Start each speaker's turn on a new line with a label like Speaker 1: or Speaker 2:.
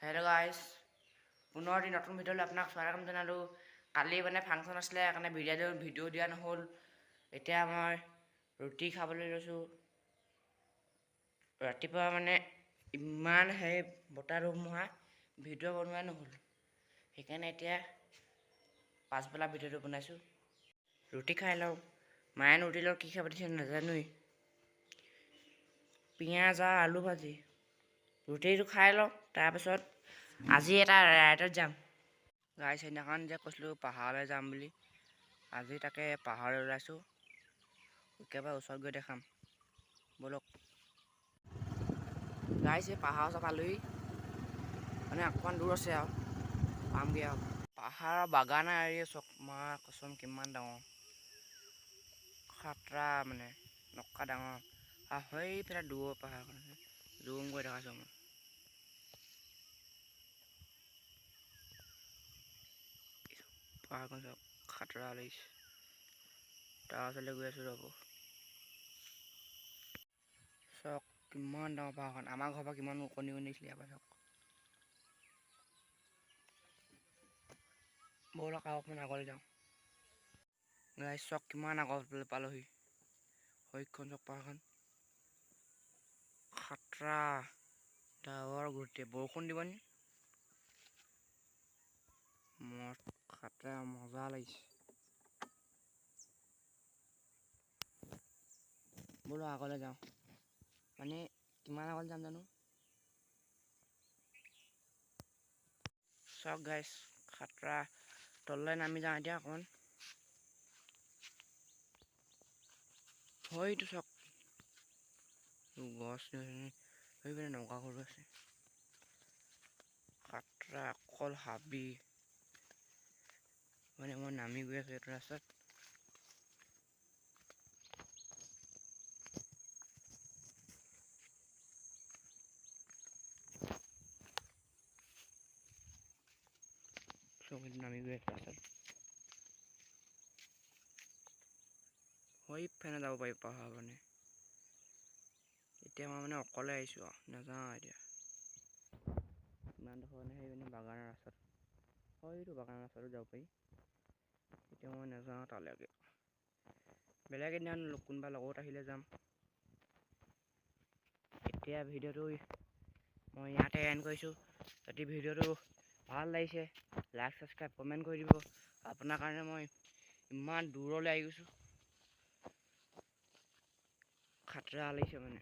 Speaker 1: Hello' guys, পুনৰ এটি নতুন ভিডিঅ'লৈ আপোনাক স্বাগতম জনালোঁ। কালি মানে ফাংচন আছিলে, সেইকাৰণে ভিডিঅ' দিয়া নহ'ল। এতিয়া মই ৰুটি খাবলৈ লৈছোঁ। ৰাতিপুৱা মানে ইমান বতাহ ধুমুহা ভিডিঅ' বনোৱা নহ'ল, সেইকাৰণে এতিয়া পাছবেলা ভিডিঅ'টো বনাইছোঁ। ৰুটি খাই লওঁ। মায়ে ৰুটিৰ লগত কি খাব দিছে নাজানোৱেই। পিঁয়াজ আৰু আলু ভাজি। ৰুটিটো খাই লওঁ, তাৰপিছত আজি এটা ৰাইডত যাম। গাইজ, সেইদিনাখন যে কৈছিলোঁ পাহাৰলৈ যাম বুলি, আজি তাকে পাহাৰলৈ ওলাইছোঁ। একেবাৰে ওচৰত গৈ দেখাম, ব'লক। গাইজ, এই পাহাৰৰ ওচৰ পালোহি, মানে অকণমান দূৰ আছে আৰু পামগৈ আৰু। পাহাৰৰ বাগান এৰি চক মা কচোন কিমান ডাঙৰ খাতৰা, মানে নকা ডাঙৰ। সেইফালে দূৰৰ পাহাৰখন আছে, জুম কৰি দেখাইছোঁ মই। পাহাৰখন চাওক, খাতৰা লাগিছে। তাৰ ওচৰলৈ গৈ আছোঁ, ৰ'ব। চাওক কিমান ডাঙৰ পাহাৰখন, আমাৰ ঘৰৰ পৰা কিমান ওকণি দিছিলে ইয়াৰ পৰা চাওক। ব'লক আৰু অকণমান আগলৈ যাওঁ। গাইজ চাওক কিমান আগলৈ পালোহি। সেইখন চাওক পাহাৰখন, খাতৰা ডাৱৰ গোটেই। বৰষুণ দিব নি? খাতৰা মজা লাগিছে। বোলো আগলৈ যাওঁ, মানে কিমান আগলৈ যাম জানো। চাওক গাইজ, খাতৰা। তললৈ নামি যাওঁ এতিয়া অকণমান। হয়টো চাওক গছ সেইপিনে নৌকা ঘৰো আছে। খাতৰা, অকল হাবি। মানে মই নামি গৈ আছোঁ এইটো ৰাস্তাত। নামি গৈ আছোঁ ৰাস্তাত। সেইফালে যাব পাৰি পাহাৰ মানে। এতিয়া মই মানে অকলে আহিছোঁ আৰু নাযাওঁ এতিয়া। ইমানডোখৰ মানে সেইপিনে বাগানৰ ৰাস্তাত, হয়টো বাগানৰ ৰাস্তাটো যাব পাৰি। এতিয়া মই নাযাওঁ তালৈকে। বেলেগ এদিন কোনোবা লগত আহিলে যাম। এতিয়া ভিডিঅ'টো মই ইয়াতে এণ্ড কৰিছোঁ। যদি ভিডিঅ'টো ভাল লাগিছে, লাইক ছাবস্ক্ৰাইব কমেণ্ট কৰি দিব। আপোনাৰ কাৰণে মই ইমান দূৰলৈ আহি গৈছোঁ, খাতৰা লাগিছে মানে।